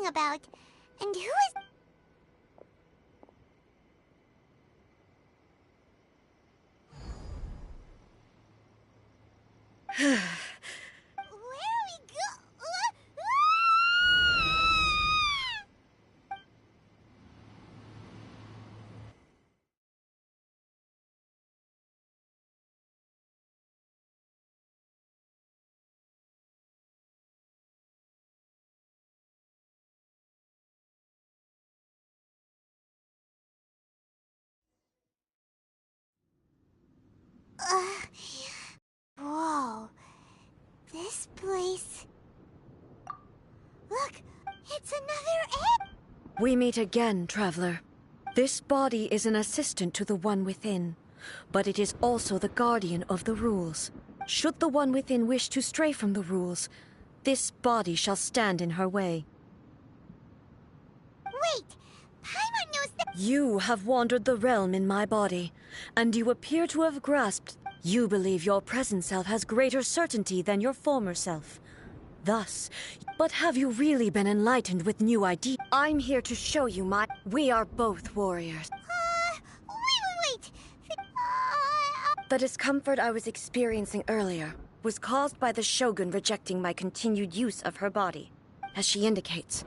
talking about? And who is... Where are we go? Whoa. This place... Look! It's another egg! We meet again, traveler. This body is an assistant to the One Within, but it is also the guardian of the rules. Should the One Within wish to stray from the rules, this body shall stand in her way. Wait! Paimon knows that... You have wandered the realm in my body, and you appear to have grasped. You believe your present self has greater certainty than your former self. Thus, but have you really been enlightened with new ideas? I'm here to show you my... We are both warriors. Wait! The discomfort I was experiencing earlier was caused by the Shogun rejecting my continued use of her body. As she indicates,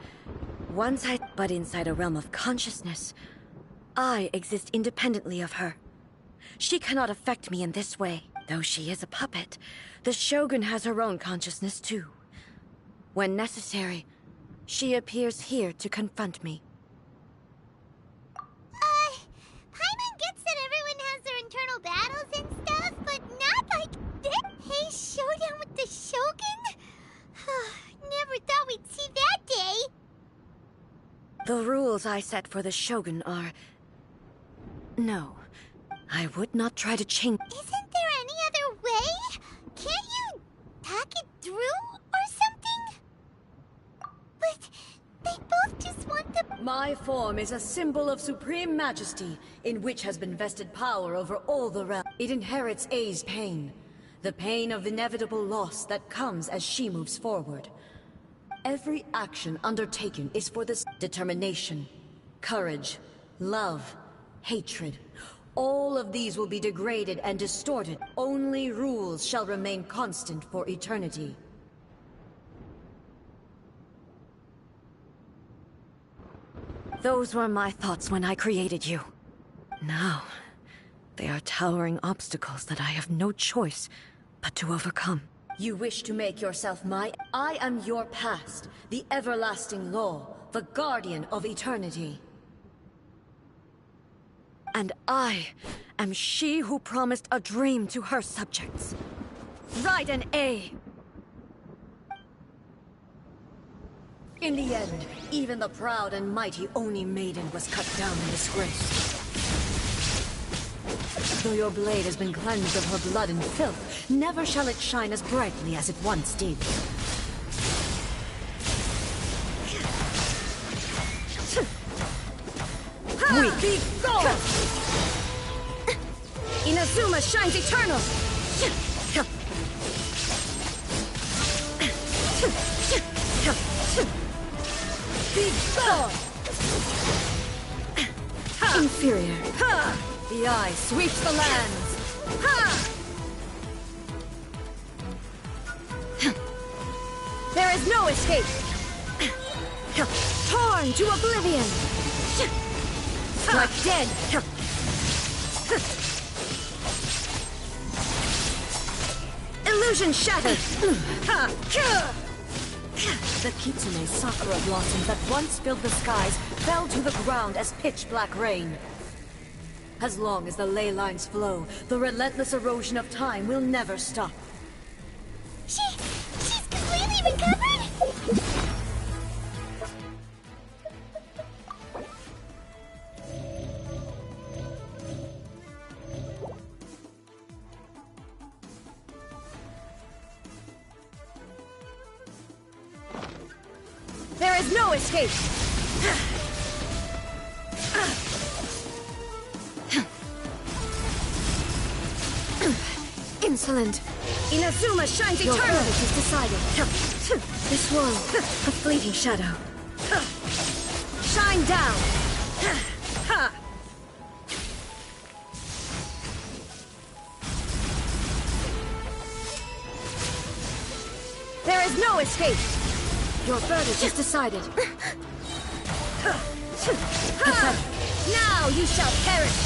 but inside a realm of consciousness, I exist independently of her. She cannot affect me in this way. Though she is a puppet, the Shogun has her own consciousness too. When necessary, she appears here to confront me. Paimon gets that everyone has their internal battles and stuff, but not like this. Hey, showdown with the Shogun? Never thought we'd see that day. The rules I set for the Shogun are... No, I would not try to change... Isn't there any other way? Can't you talk it through or something? But they both just want the... My form is a symbol of supreme majesty, in which has been vested power over all the realm. It inherits A's pain, the pain of inevitable loss that comes as she moves forward. Every action undertaken is for this determination, courage, love, hatred. All of these will be degraded and distorted. Only rules shall remain constant for eternity. Those were my thoughts when I created you. Now, they are towering obstacles that I have no choice but to overcome. You wish to make yourself my... I am your past, the everlasting law, the guardian of eternity. And I am she who promised a dream to her subjects. Write an A. In the end, even the proud and mighty Oni Maiden was cut down in disgrace. Though your blade has been cleansed of her blood and filth, never shall it shine as brightly as it once did. We be gone! Inazuma shines eternal! Be gone! Inferior. The eye sweeps the lands. There is no escape. Torn to oblivion. Like dead. Illusion shattered. The Kitsune sakura blossoms that once filled the skies fell to the ground as pitch-black rain. As long as the ley lines flow, the relentless erosion of time will never stop. She's completely recovered? There is no escape! Insolent! Inazuma shines eternal! Your fate is decided. This world, a fleeting shadow. Shine down! There is no escape! Your verdict is decided. Now you shall perish!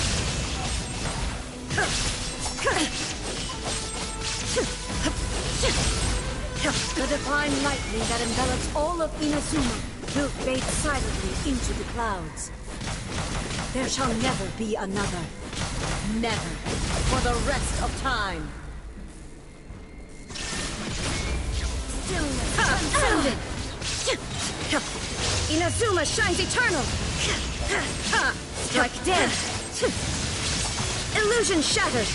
The divine lightning that envelops all of Inazuma will fade silently into the clouds. There shall never be another. Never. For the rest of time. Stillness transcended. Inazuma shines eternal. Strike dead. Illusion shattered.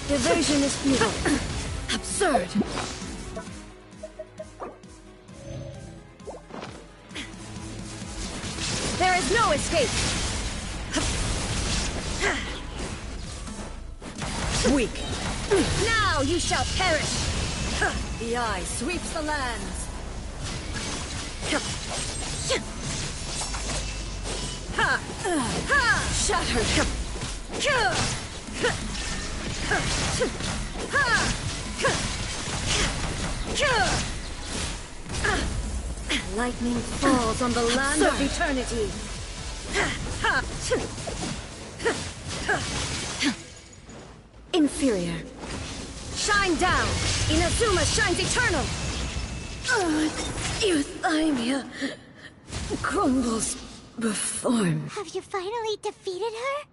Evasion is futile. Absurd. There is no escape. Weak. Now you shall perish. The eye sweeps the lands. Shattered. Lightning falls on the land of eternity. Inferior. Shine down! Inazuma shines eternal! Euthymia crumbles before me. Have you finally defeated her?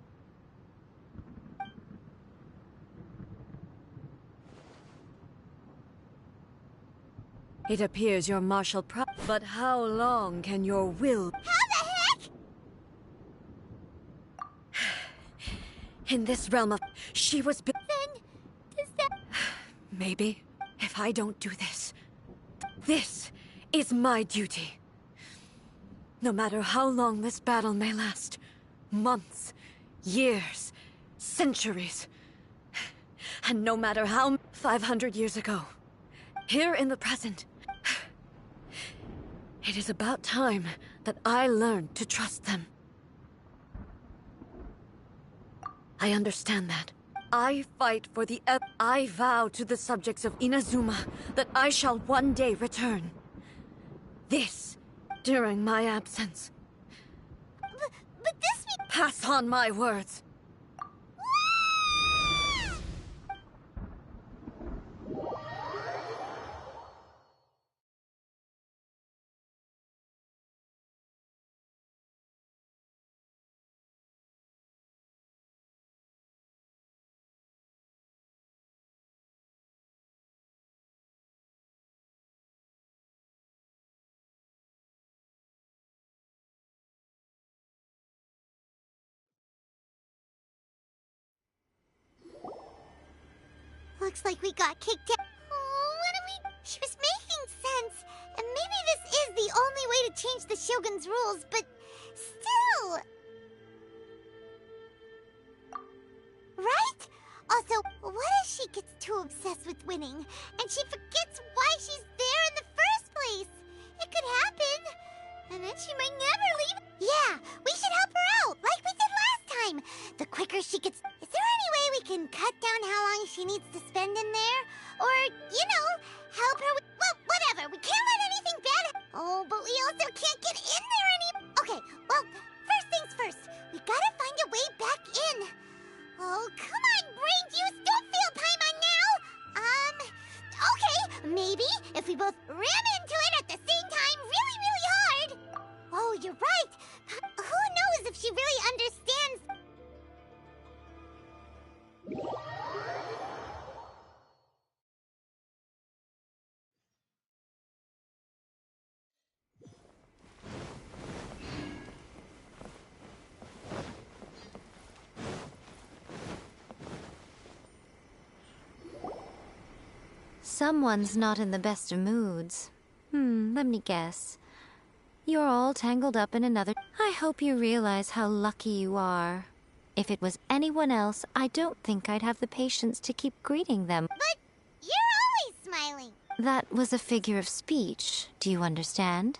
It appears your martial but how long can your will... How the heck? In this realm of... She was... Then, does that... Maybe, if I don't do this... This is my duty. No matter how long this battle may last. Months, years, centuries. And no matter how... 500 years ago. Here in the present. It is about time that I learned to trust them. I understand that. I fight for the I vow to the subjects of Inazuma that I shall one day return. This, during my absence. But this means... Pass on my words. Looks like we got kicked out. Oh, what do we... She was making sense. And maybe this is the only way to change the Shogun's rules, but still... Right? Also, what if she gets too obsessed with winning, and she forgets why she's there in the first place? It could happen. And then she might never leave. Yeah, we should help her out, like we did last time. The quicker she gets... Is there any way we can cut down how long she needs to spend in there? Or, you know, help her with... Well, whatever. We can't let anything bad... Oh, but we also can't get in there any... Okay, well, first things first. We gotta find a way back in. Oh, come on, brain juice. Don't feel Paimon now. Okay. Maybe if we both ram into it at the same time really, really hard. Oh, you're right. Who knows if she really understands... Someone's not in the best of moods. Let me guess. You're all tangled up in another... I hope you realize how lucky you are. If it was anyone else, I don't think I'd have the patience to keep greeting them. But you're always smiling. That was a figure of speech, do you understand?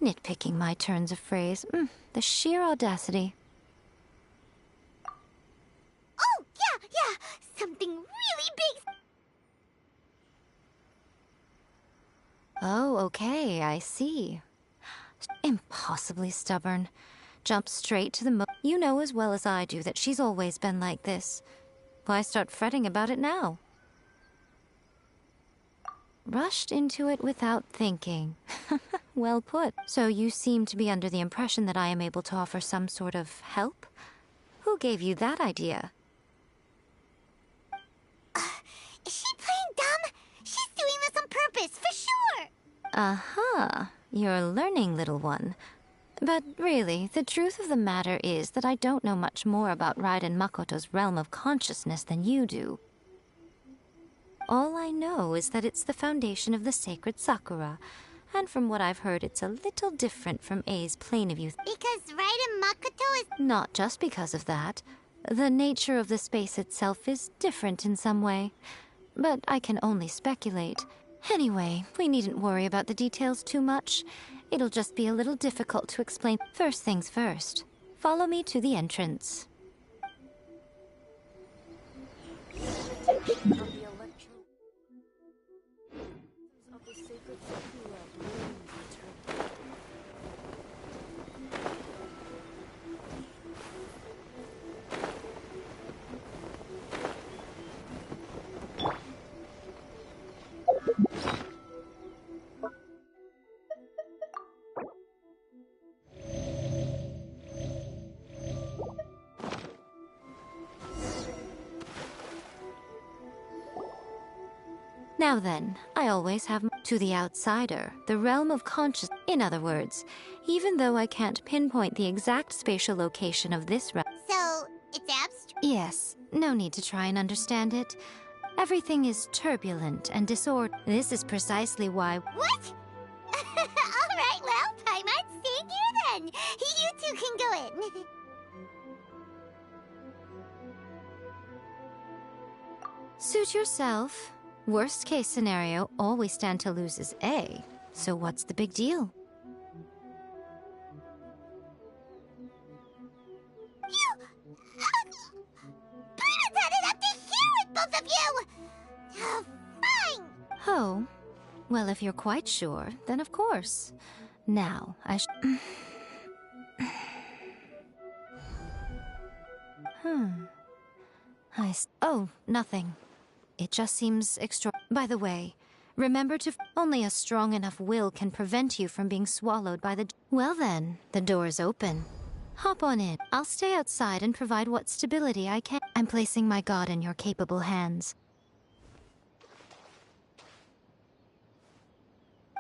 Nitpicking my turns of phrase. The sheer audacity. Oh, yeah, something really big. Oh, okay, I see. Impossibly stubborn. Jump straight to the You know as well as I do that she's always been like this. Why start fretting about it now? Rushed into it without thinking. Well put. So you seem to be under the impression that I am able to offer some sort of help? Who gave you that idea? Is she playing dumb? She's doing this on purpose, for sure. Uh-huh. You're learning, little one. But really, the truth of the matter is that I don't know much more about Raiden Makoto's realm of consciousness than you do. All I know is that it's the foundation of the sacred Sakura, and from what I've heard, it's a little different from A's plane of youth. Because Raiden Makoto is... Not just because of that. The nature of the space itself is different in some way. But I can only speculate. Anyway, we needn't worry about the details too much. It'll just be a little difficult to explain. First things first. Follow me to the entrance. Now then, I always have to the outsider, the realm of consciousness. In other words, even though I can't pinpoint the exact spatial location of this realm. So, it's abstract? Yes, no need to try and understand it. Everything is turbulent and disordered. This is precisely why. What? Alright, well, Paimon, stay here then. You two can go in. Suit yourself. Worst case scenario, all we stand to lose is A. So what's the big deal? Paimon's had it up to here with both of you! Fine! Oh, well, if you're quite sure, then of course. Now, Oh, nothing. It just seems extra. By the way, remember to. Only a strong enough will can prevent you from being swallowed by the. Well then, the door's open. Hop on in. I'll stay outside and provide what stability I can. I'm placing my god in your capable hands.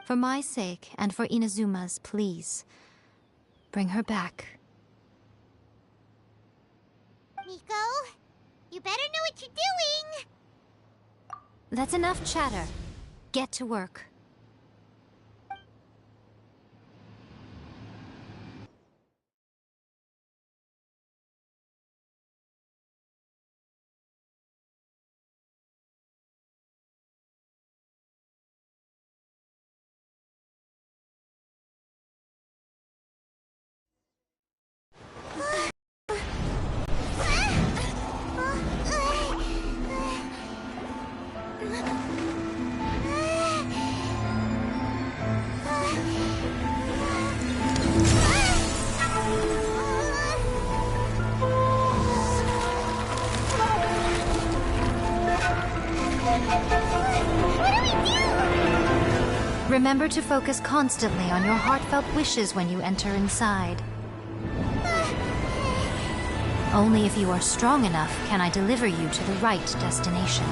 For my sake and for Inazuma's, please. Bring her back. Miko, you better know what you're doing! That's enough chatter. Get to work. Remember to focus constantly on your heartfelt wishes when you enter inside. Only if you are strong enough can I deliver you to the right destination.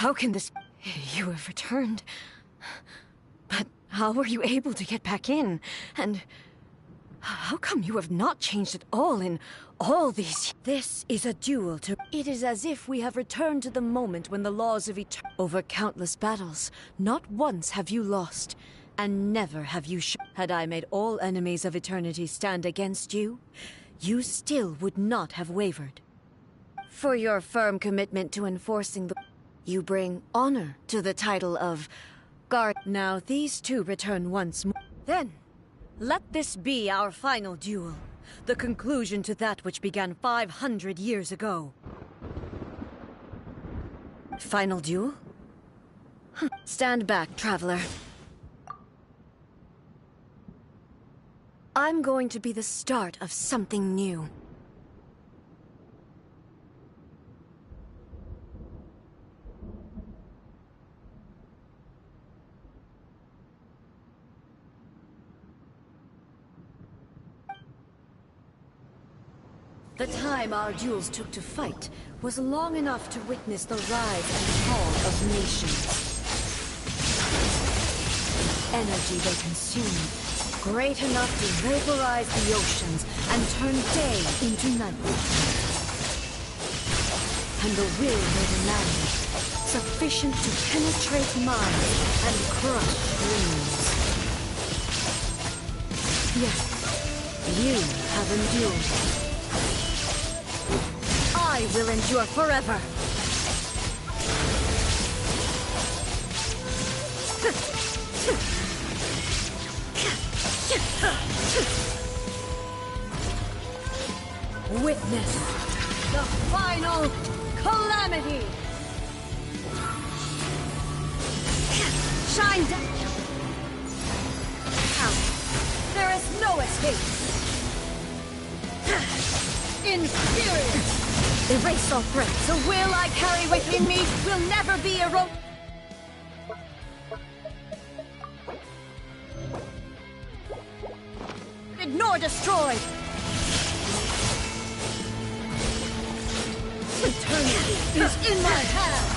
How can this... You have returned. But how were you able to get back in? And how come you have not changed at all in all these... This is a duel to... It is as if we have returned to the moment when the laws of eternity... Over countless battles, not once have you lost, and never have you Had I made all enemies of eternity stand against you, you still would not have wavered. For your firm commitment to enforcing the... You bring honor to the title of guard. Now these two return once more. Then, let this be our final duel. The conclusion to that which began 500 years ago. Final duel? Stand back, traveler. I'm going to be the start of something new. The time our duels took to fight was long enough to witness the rise and fall of nations. Energy they consumed, great enough to vaporize the oceans and turn day into night. And the will they demanded, sufficient to penetrate minds and crush dreams. Yet, you have endured. I will endure forever. Witness the final calamity. Shine down. There is no escape. Inferior. Erase all threats. The will I carry within me will never be eroded. Nor destroyed. Eternity is in my hands.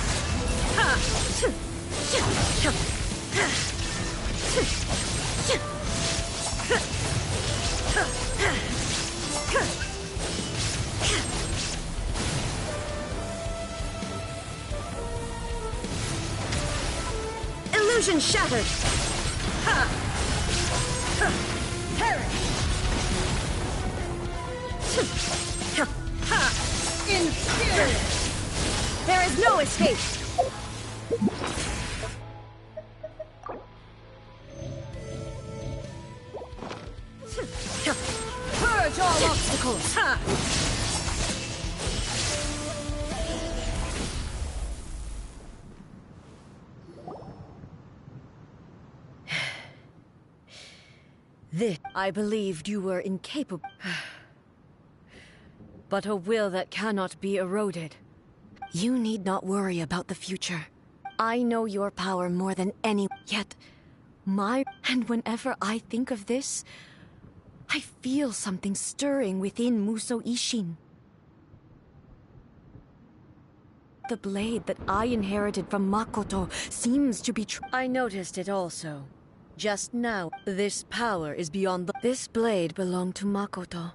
Illusion shattered! Perish! Inferior! There is no escape! Purge all obstacles! This, I believed you were incapable. But a will that cannot be eroded. You need not worry about the future. I know your power more than any. Yet, and whenever I think of this, I feel something stirring within Muso Ishin. The blade that I inherited from Makoto seems to be I noticed it also. Just now, this power is beyond This blade belonged to Makoto.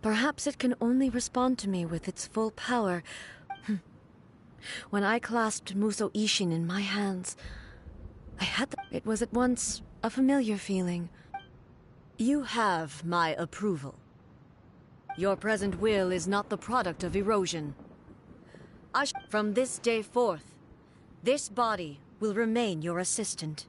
Perhaps it can only respond to me with its full power. When I clasped Muso Ishin in my hands, It was at once a familiar feeling. You have my approval. Your present will is not the product of erosion. From this day forth, this body will remain your assistant.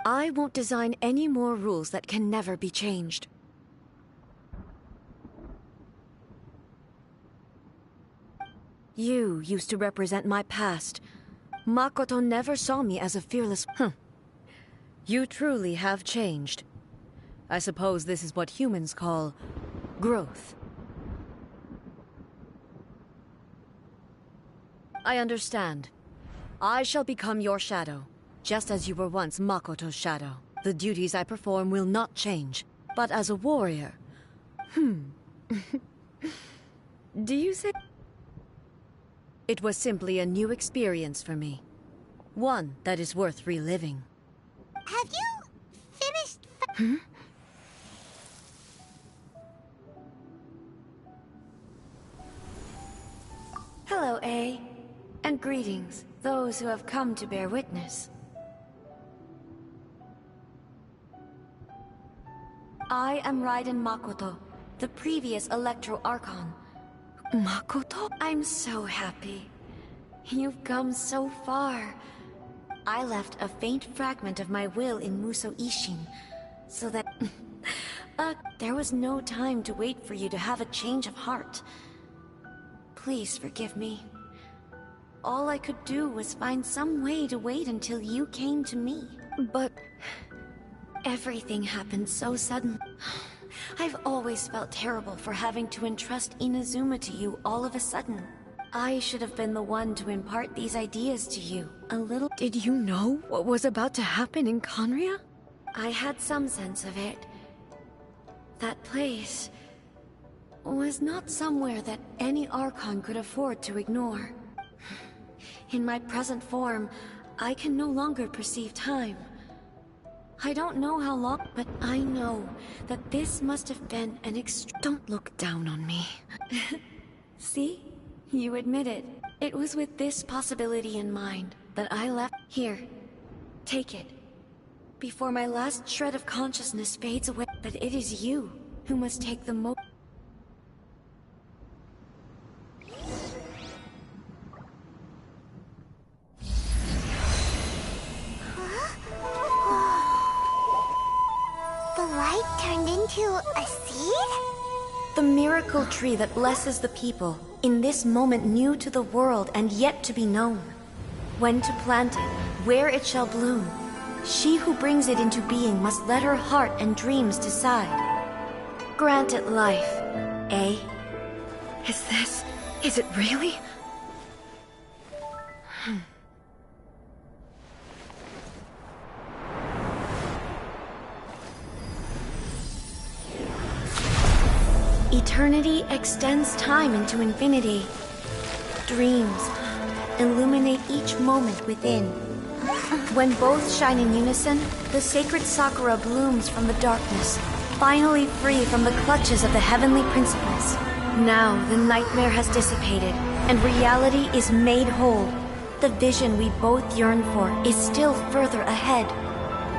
I won't design any more rules that can never be changed. You used to represent my past. Makoto never saw me as a fearless... You truly have changed. I suppose this is what humans call growth. I understand. I shall become your shadow, just as you were once Makoto's shadow. The duties I perform will not change, but as a warrior... Do you say... It was simply a new experience for me. One that is worth reliving. Have you finished? Hello, A. And greetings, those who have come to bear witness. I am Raiden Makoto, the previous Electro Archon. Makoto? I'm so happy. You've come so far. I left a faint fragment of my will in Muso Ishin, so that... there was no time to wait for you to have a change of heart. Please forgive me. All I could do was find some way to wait until you came to me. But... everything happened so suddenly. I've always felt terrible for having to entrust Inazuma to you all of a sudden. I should have been the one to impart these ideas to you. A little... Did you know what was about to happen in Conria? I had some sense of it. That place was not somewhere that any Archon could afford to ignore. In my present form, I can no longer perceive time. I don't know how long, but I know that this must have been an Don't look down on me. See? You admit it. It was with this possibility in mind that I left... Here. Take it. Before my last shred of consciousness fades away. But it is you who must take the The light turned into a seed? The miracle tree that blesses the people, in this moment new to the world and yet to be known. When to plant it, where it shall bloom. She who brings it into being must let her heart and dreams decide. Grant it life, eh? Is it really? Eternity extends time into infinity. Dreams illuminate each moment within. When both shine in unison, the sacred Sakura blooms from the darkness, finally free from the clutches of the heavenly principles. Now the nightmare has dissipated, and reality is made whole. The vision we both yearn for is still further ahead.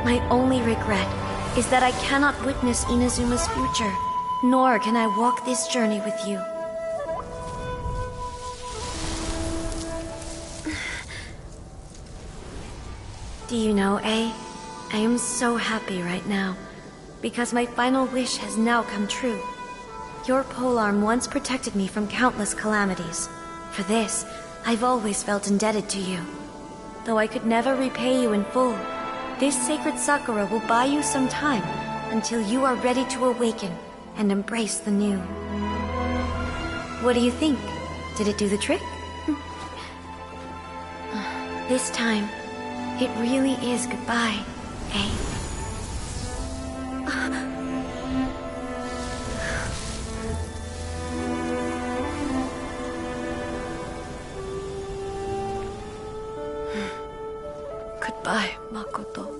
My only regret is that I cannot witness Inazuma's future. Nor can I walk this journey with you. Do you know, A? I am so happy right now, because my final wish has now come true. Your polearm once protected me from countless calamities. For this, I've always felt indebted to you. Though I could never repay you in full, this sacred Sakura will buy you some time until you are ready to awaken and embrace the new. What do you think? Did it do the trick? This time, it really is goodbye, eh? Goodbye, Makoto.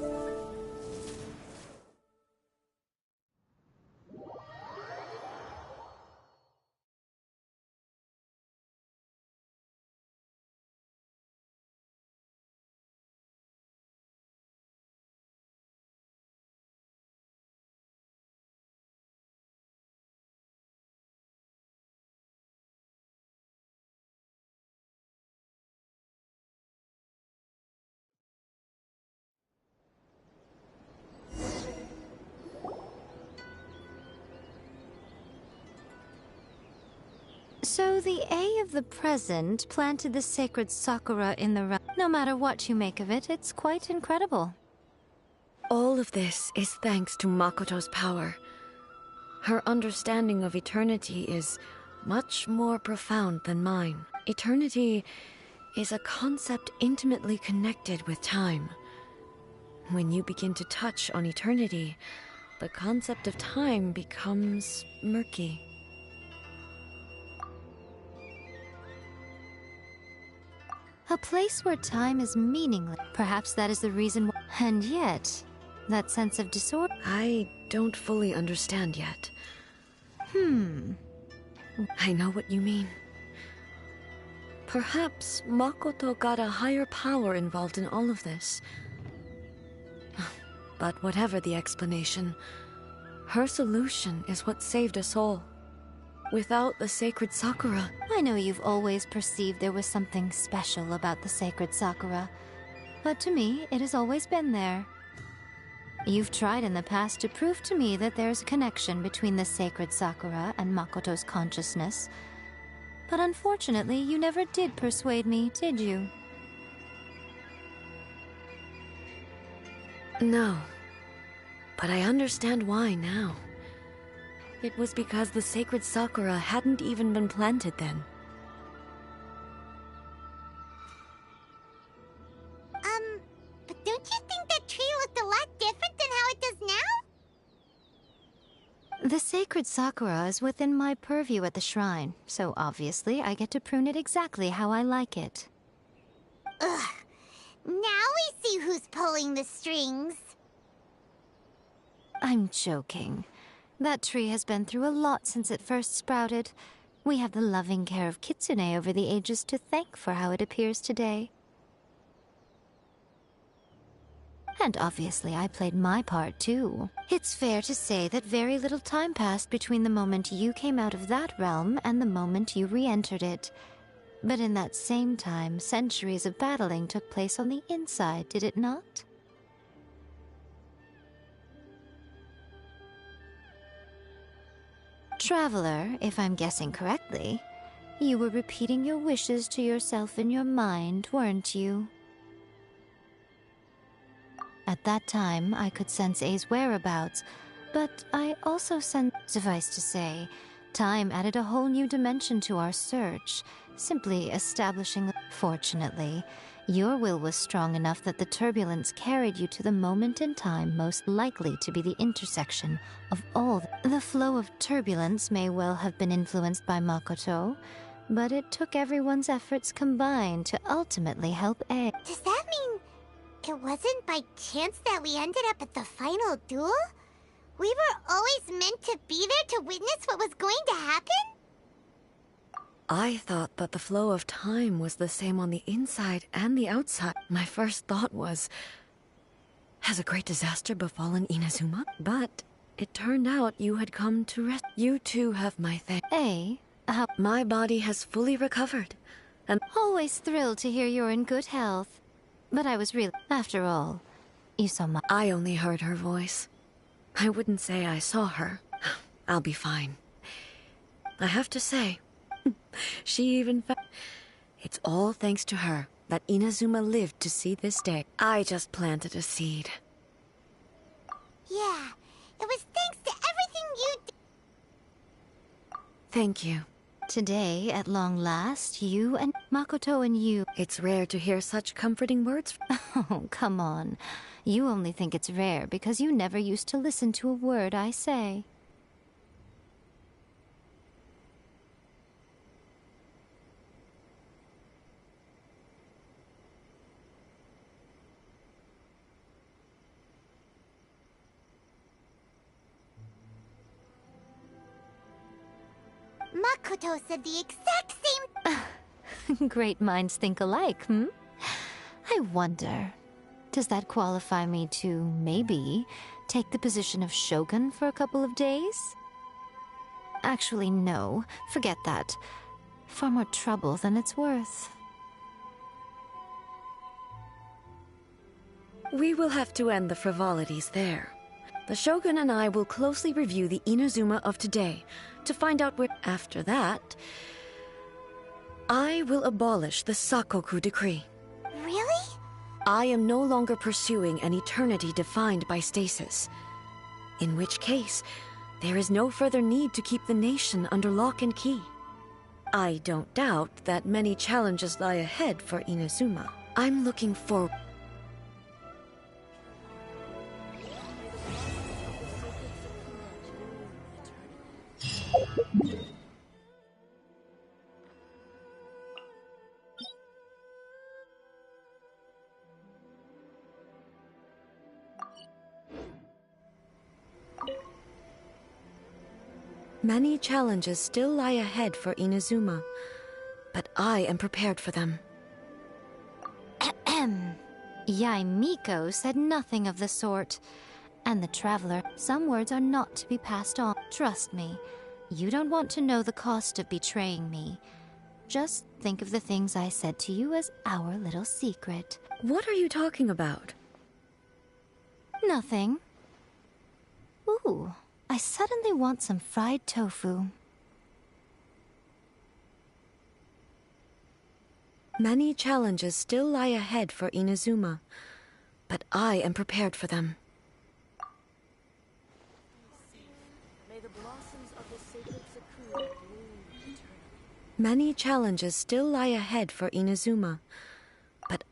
So the A of the present planted the sacred sakura in the realm. No matter what you make of it, it's quite incredible. All of this is thanks to Makoto's power. Her understanding of eternity is much more profound than mine. Eternity is a concept intimately connected with time. When you begin to touch on eternity, the concept of time becomes murky. A place where time is meaningless. Perhaps that is the reason why. And yet, that sense of disorder. I don't fully understand yet. I know what you mean. Perhaps Makoto got a higher power involved in all of this. But whatever the explanation, her solution is what saved us all. Without the sacred sakura... I know you've always perceived there was something special about the sacred sakura, but to me, it has always been there. You've tried in the past to prove to me that there's a connection between the sacred sakura and Makoto's consciousness, but unfortunately, you never did persuade me, did you? No, but I understand why now. It was because the sacred sakura hadn't even been planted then. But don't you think that tree looked a lot different than how it does now? The sacred sakura is within my purview at the shrine, so obviously I get to prune it exactly how I like it. Ugh. Now we see who's pulling the strings. I'm joking. That tree has been through a lot since it first sprouted. We have the loving care of Kitsune over the ages to thank for how it appears today. And obviously I played my part too. It's fair to say that very little time passed between the moment you came out of that realm and the moment you re-entered it. But in that same time, centuries of battling took place on the inside, did it not? Traveler, if I'm guessing correctly, you were repeating your wishes to yourself in your mind, weren't you? At that time, I could sense A's whereabouts, but I also sensed, suffice to say, time added a whole new dimension to our search, simply establishing... Fortunately, your will was strong enough that the turbulence carried you to the moment in time most likely to be the intersection of all... The flow of turbulence may well have been influenced by Makoto, but it took everyone's efforts combined to ultimately help A. Does that mean it wasn't by chance that we ended up at the final duel? We were always meant to be there to witness what was going to happen? I thought that the flow of time was the same on the inside and the outside. My first thought was, has a great disaster befallen Inazuma? But it turned out you had come to rest. You too have my thanks. A, how... My body has fully recovered, and... Always thrilled to hear you're in good health. But I was really... After all, you saw my... I only heard her voice. I wouldn't say I saw her. I'll be fine. I have to say, she even... It's all thanks to her that Inazuma lived to see this day. I just planted a seed. Yeah, it was thanks to everything you did. Thank you. Today, at long last, you and Makoto and you... It's rare to hear such comforting words. Oh, come on. You only think it's rare because you never used to listen to a word I say. Makoto said the exact same... Great minds think alike, hmm? I wonder, does that qualify me to, maybe, take the position of Shogun for a couple of days? Actually, no. Forget that. Far more trouble than it's worth. We will have to end the frivolities there. The Shogun and I will closely review the Inazuma of today to find out where... After that, I will abolish the Sakoku decree. Really? I am no longer pursuing an eternity defined by stasis. In which case, there is no further need to keep the nation under lock and key. I don't doubt that many challenges lie ahead for Inazuma. I'm looking forward. Many challenges still lie ahead for Inazuma, but I am prepared for them. Yaimiko said nothing of the sort. And the Traveler, some words are not to be passed on. Trust me, you don't want to know the cost of betraying me. Just think of the things I said to you as our little secret. What are you talking about? Nothing. Ooh, I suddenly want some fried tofu. Many challenges still lie ahead for Inazuma, but I am prepared for them. Many challenges still lie ahead for Inazuma, but...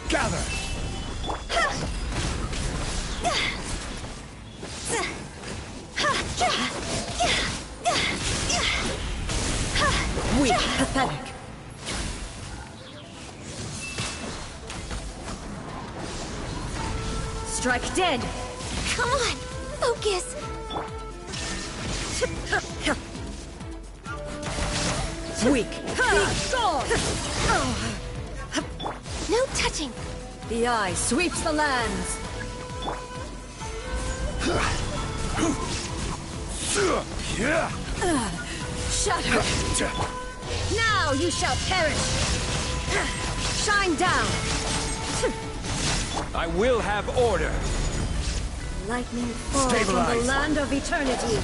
Gather! Weak, pathetic. Strike dead! Come on, focus. Weak! Be gone! No touching. The eye sweeps the lands! Shatter! Now you shall perish! Shine down! I will have order! Lightning falls from the Stabilize. land of eternity!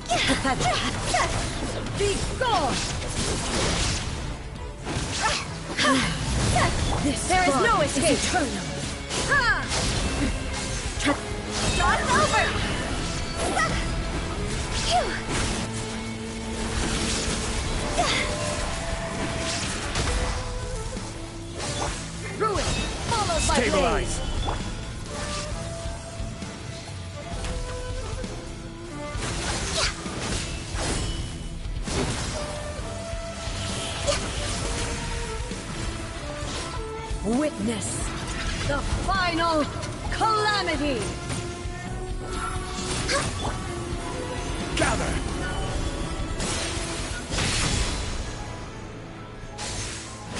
Pathetic! Be gone! There is no escape! Eternal! Start over. Ruin! Followed by Stabilize! Witness the final calamity! Gather!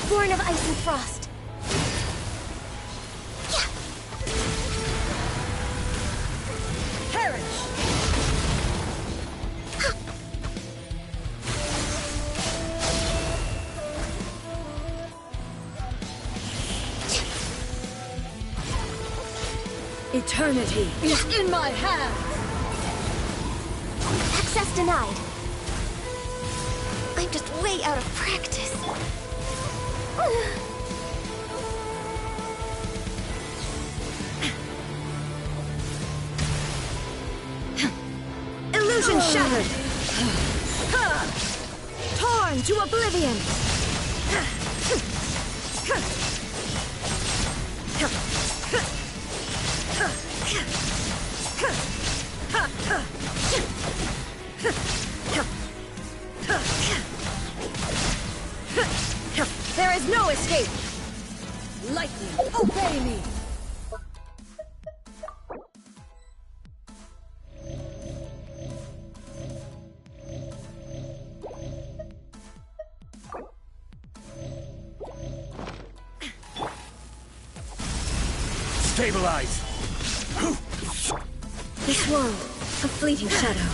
Born of ice and frost. Perish! Eternity is in my hands! Access denied. I'm just way out of practice. Illusion shattered! Torn to oblivion! There is no escape! Lightning, obey me! Stabilize! This world, a fleeting shadow.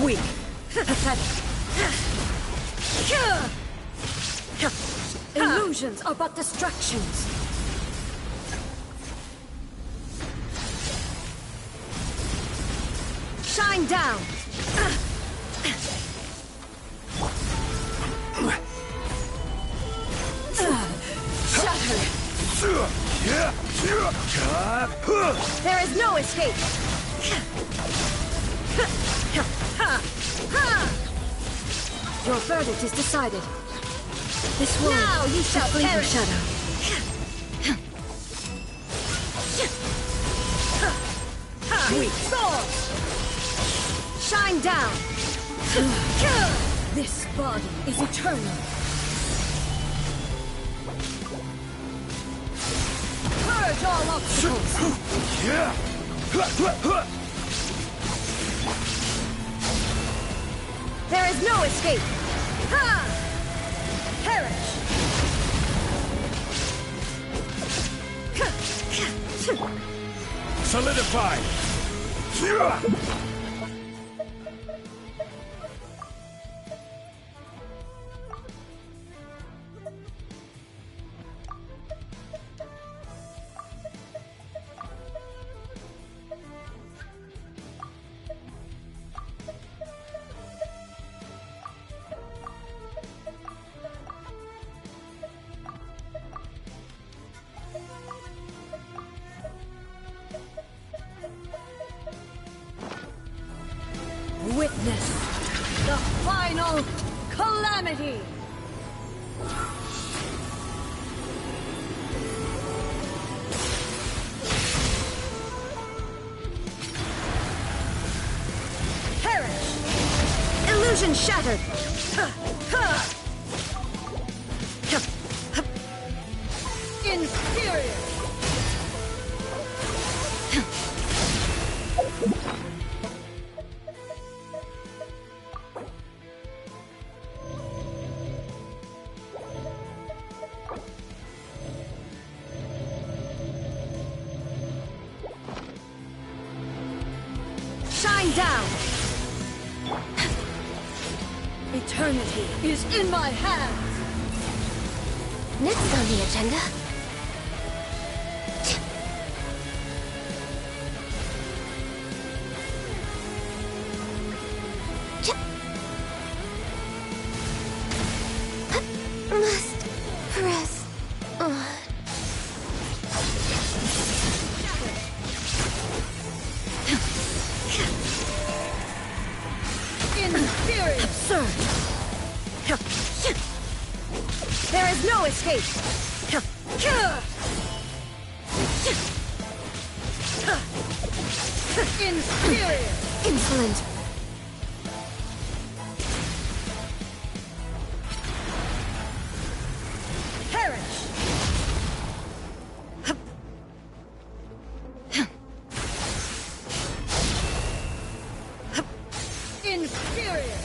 Weak, pathetic. Illusions are but distractions. Shine down! Shatter! There is no escape! Your verdict is decided. This world now you shall perish. Shadow. Weak sword! Shine down! This body is eternal. Purge all obstacles! There is no escape! Ha! Perish! Solidify! Witness the final calamity! Perish! Illusion shattered! Inferior! Shine down! Eternity is in my hands! Next on the agenda. Must press on. Inferior! Absurd! There is no escape! Inferior! Insolent! Perish! Inferior!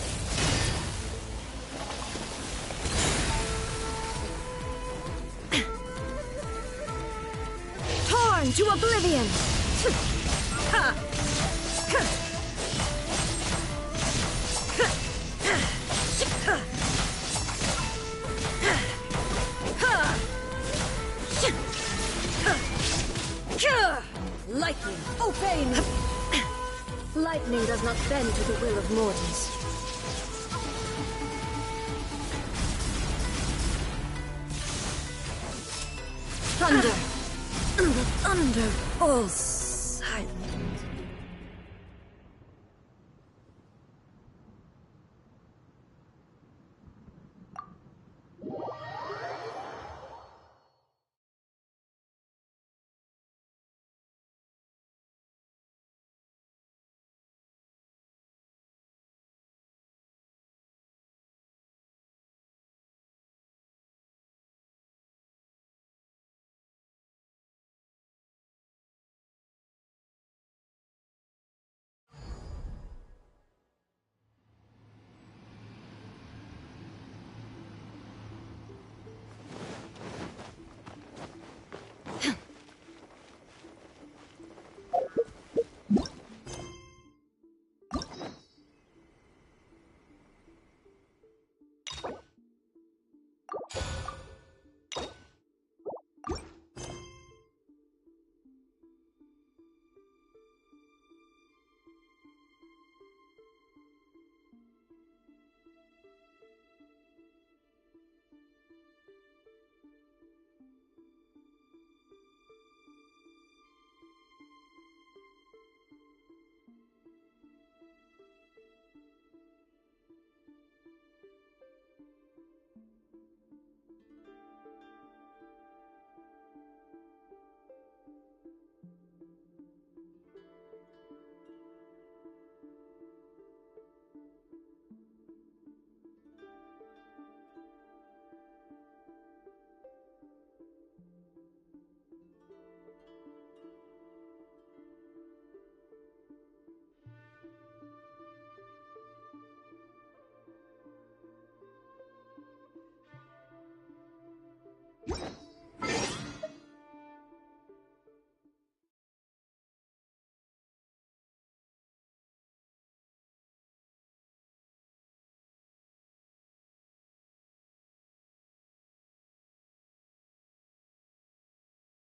Torn to oblivion! Lightning, obey me! Lightning does not bend to the will of mortals. Thunder! The thunder falls silent.